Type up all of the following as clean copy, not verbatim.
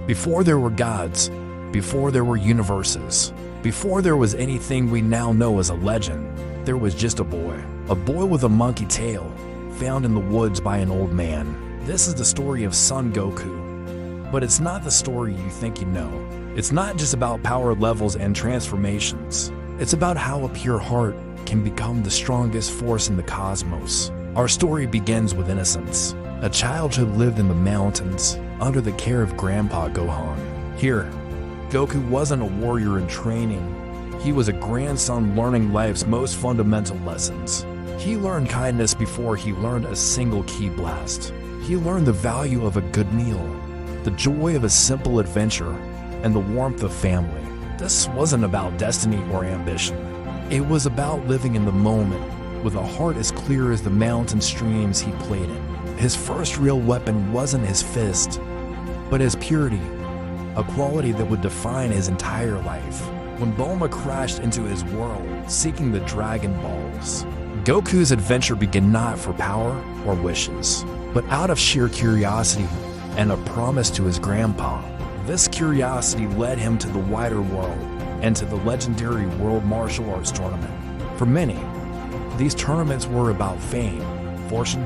Before there were gods, before there were universes, before there was anything we now know as a legend, there was just a boy. A boy with a monkey tail, found in the woods by an old man. This is the story of Son Goku. But it's not the story you think you know. It's not just about power levels and transformations. It's about how a pure heart can become the strongest force in the cosmos. Our story begins with innocence. A childhood lived in the mountains, under the care of Grandpa Gohan. Here, Goku wasn't a warrior in training. He was a grandson learning life's most fundamental lessons. He learned kindness before he learned a single ki blast. He learned the value of a good meal, the joy of a simple adventure, and the warmth of family. This wasn't about destiny or ambition. It was about living in the moment, with a heart as clear as the mountain streams he played in. His first real weapon wasn't his fist, but his purity, a quality that would define his entire life. When Bulma crashed into his world, seeking the Dragon Balls, Goku's adventure began not for power or wishes, but out of sheer curiosity and a promise to his grandpa. This curiosity led him to the wider world and to the legendary World Martial Arts Tournament. For many, these tournaments were about fame, fortune,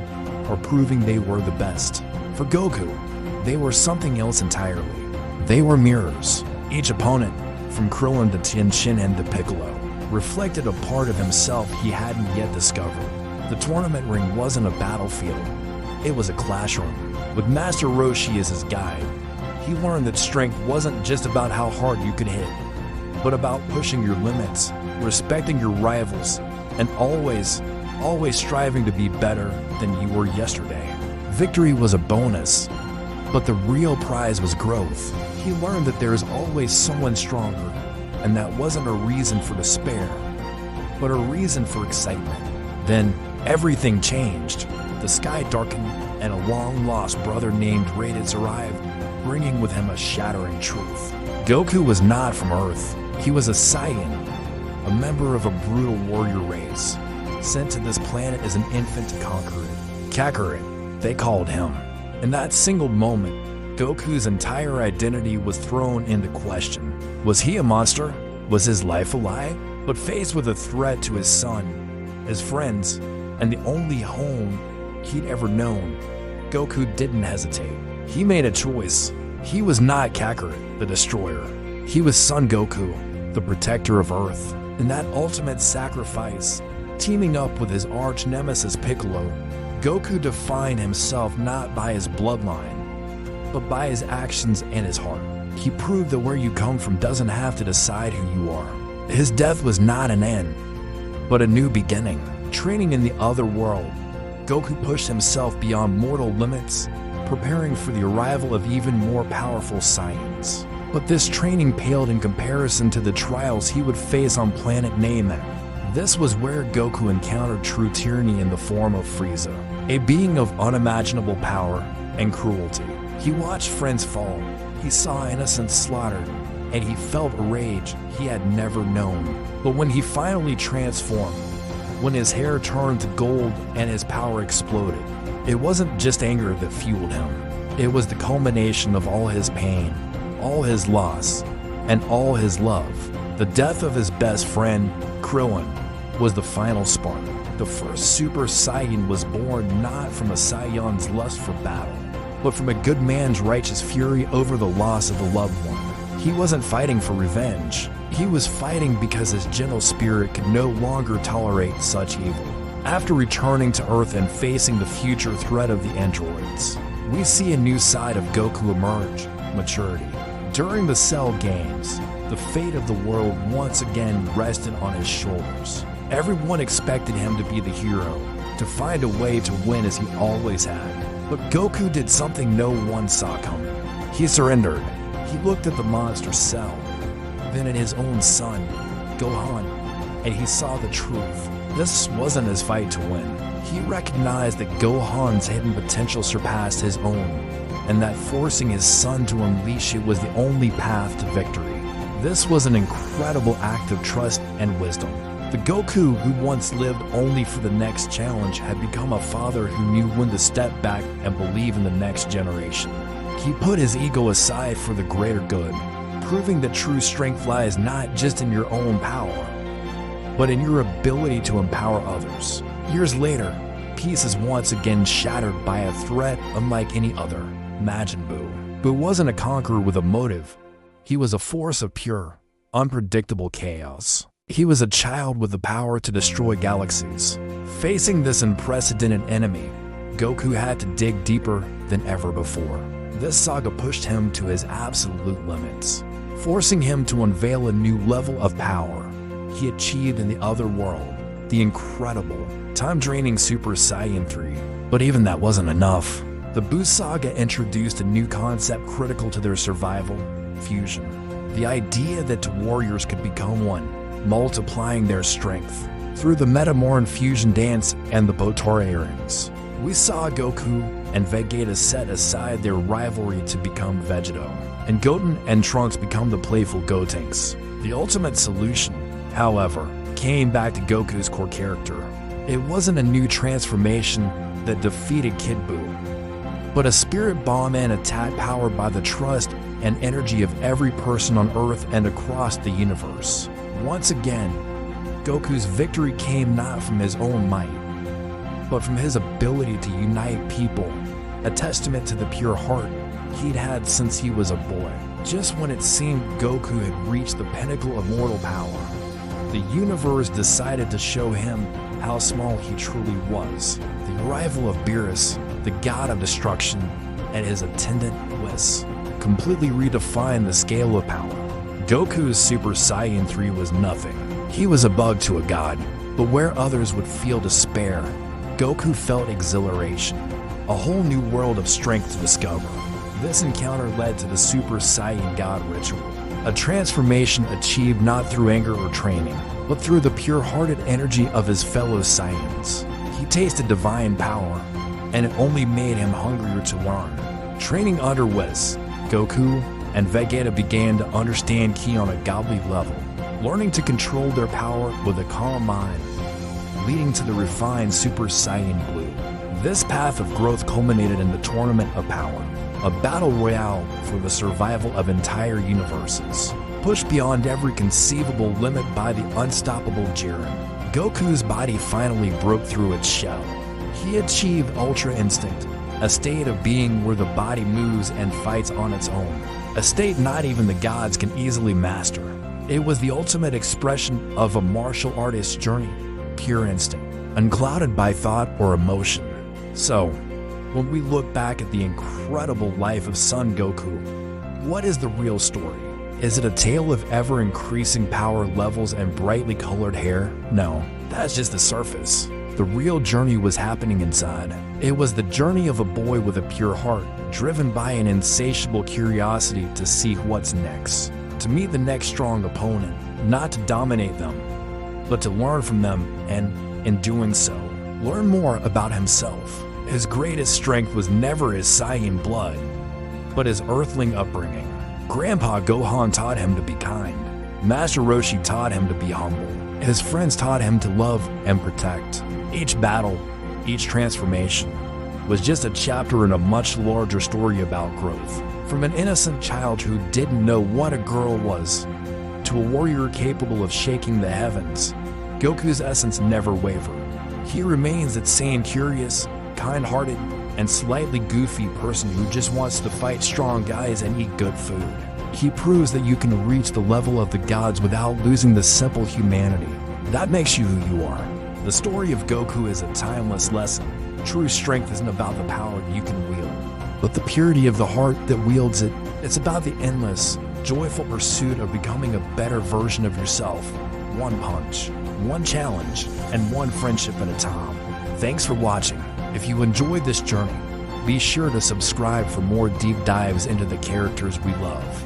or proving they were the best. For Goku, they were something else entirely. They were mirrors. Each opponent, from Krillin to Tien Shinhan to Piccolo, reflected a part of himself he hadn't yet discovered. The tournament ring wasn't a battlefield. It was a classroom. With Master Roshi as his guide, he learned that strength wasn't just about how hard you could hit, but about pushing your limits, respecting your rivals, and always striving to be better than you were yesterday. Victory was a bonus, but the real prize was growth. He learned that there is always someone stronger, and that wasn't a reason for despair, but a reason for excitement. Then, everything changed. The sky darkened, and a long-lost brother named Raditz arrived, bringing with him a shattering truth. Goku was not from Earth. He was a Saiyan, a member of a brutal warrior race, sent to this planet as an infant to conquer it. Kakarot, they called him. In that single moment, Goku's entire identity was thrown into question. Was he a monster? Was his life a lie? But faced with a threat to his son, his friends, and the only home he'd ever known, Goku didn't hesitate. He made a choice. He was not Kakarot, the destroyer. He was Son Goku, the protector of Earth. In that ultimate sacrifice, teaming up with his arch nemesis Piccolo, Goku defined himself not by his bloodline, but by his actions and his heart. He proved that where you come from doesn't have to decide who you are. His death was not an end, but a new beginning. Training in the other world, Goku pushed himself beyond mortal limits, preparing for the arrival of even more powerful Saiyans. But this training paled in comparison to the trials he would face on planet Namek. This was where Goku encountered true tyranny in the form of Frieza, a being of unimaginable power and cruelty. He watched friends fall, he saw innocents slaughtered, and he felt a rage he had never known. But when he finally transformed, when his hair turned to gold and his power exploded, it wasn't just anger that fueled him. It was the culmination of all his pain, all his loss, and all his love. The death of his best friend, Krillin, was the final spark. The first Super Saiyan was born not from a Saiyan's lust for battle, but from a good man's righteous fury over the loss of a loved one. He wasn't fighting for revenge. He was fighting because his gentle spirit could no longer tolerate such evil. After returning to Earth and facing the future threat of the androids, we see a new side of Goku emerge: maturity. During the Cell Games, the fate of the world once again rested on his shoulders. Everyone expected him to be the hero, to find a way to win as he always had. But Goku did something no one saw coming. He surrendered. He looked at the monster Cell, then at his own son, Gohan, and he saw the truth. This wasn't his fight to win. He recognized that Gohan's hidden potential surpassed his own, and that forcing his son to unleash it was the only path to victory. This was an incredible act of trust and wisdom. The Goku who once lived only for the next challenge had become a father who knew when to step back and believe in the next generation. He put his ego aside for the greater good, proving that true strength lies not just in your own power, but in your ability to empower others. Years later, peace is once again shattered by a threat unlike any other, Majin Buu. Buu wasn't a conqueror with a motive. He was a force of pure, unpredictable chaos. He was a child with the power to destroy galaxies. Facing this unprecedented enemy, Goku had to dig deeper than ever before. This saga pushed him to his absolute limits, forcing him to unveil a new level of power he achieved in the other world, the incredible, time-draining Super Saiyan 3. But even that wasn't enough. The Buu saga introduced a new concept critical to their survival: fusion. The idea that two warriors could become one, multiplying their strength. Through the Metamorph fusion dance and the Potara earrings, we saw Goku and Vegeta set aside their rivalry to become Vegeto, and Goten and Trunks become the playful Gotenks. The ultimate solution, however, came back to Goku's core character. It wasn't a new transformation that defeated Kid Buu, but a spirit bomb and attack powered by the trust and energy of every person on Earth and across the universe. Once again, Goku's victory came not from his own might, but from his ability to unite people, a testament to the pure heart he'd had since he was a boy. Just when it seemed Goku had reached the pinnacle of mortal power, the universe decided to show him how small he truly was. The arrival of Beerus, the god of destruction, and his attendant Whis completely redefined the scale of power. Goku's Super Saiyan 3 was nothing. He was a bug to a god, but where others would feel despair, Goku felt exhilaration, a whole new world of strength to discover. This encounter led to the Super Saiyan God ritual, a transformation achieved not through anger or training, but through the pure-hearted energy of his fellow Saiyans. He tasted divine power, and it only made him hungrier to learn. Training under Whis, Goku and Vegeta began to understand Ki on a godly level, learning to control their power with a calm mind, leading to the refined Super Saiyan Blue. This path of growth culminated in the Tournament of Power, a battle royale for the survival of entire universes. Pushed beyond every conceivable limit by the unstoppable Jiren, Goku's body finally broke through its shell. He achieved Ultra Instinct, a state of being where the body moves and fights on its own, a state not even the gods can easily master. It was the ultimate expression of a martial artist's journey, pure instinct, unclouded by thought or emotion. So, when we look back at the incredible life of Son Goku, what is the real story? Is it a tale of ever-increasing power levels and brightly colored hair? No, that's just the surface. The real journey was happening inside. It was the journey of a boy with a pure heart, driven by an insatiable curiosity to see what's next, to meet the next strong opponent, not to dominate them, but to learn from them and, in doing so, learn more about himself. His greatest strength was never his Saiyan blood, but his earthling upbringing. Grandpa Gohan taught him to be kind. Master Roshi taught him to be humble. His friends taught him to love and protect. Each battle, each transformation, was just a chapter in a much larger story about growth. From an innocent child who didn't know what a girl was, to a warrior capable of shaking the heavens, Goku's essence never wavered. He remains that same curious, kind-hearted, and slightly goofy person who just wants to fight strong guys and eat good food. He proves that you can reach the level of the gods without losing the simple humanity. That makes you who you are. The story of Goku is a timeless lesson. True strength isn't about the power you can wield, but the purity of the heart that wields it. It's about the endless, joyful pursuit of becoming a better version of yourself. One punch, one challenge, and one friendship at a time. Thanks for watching. If you enjoyed this journey, be sure to subscribe for more deep dives into the characters we love.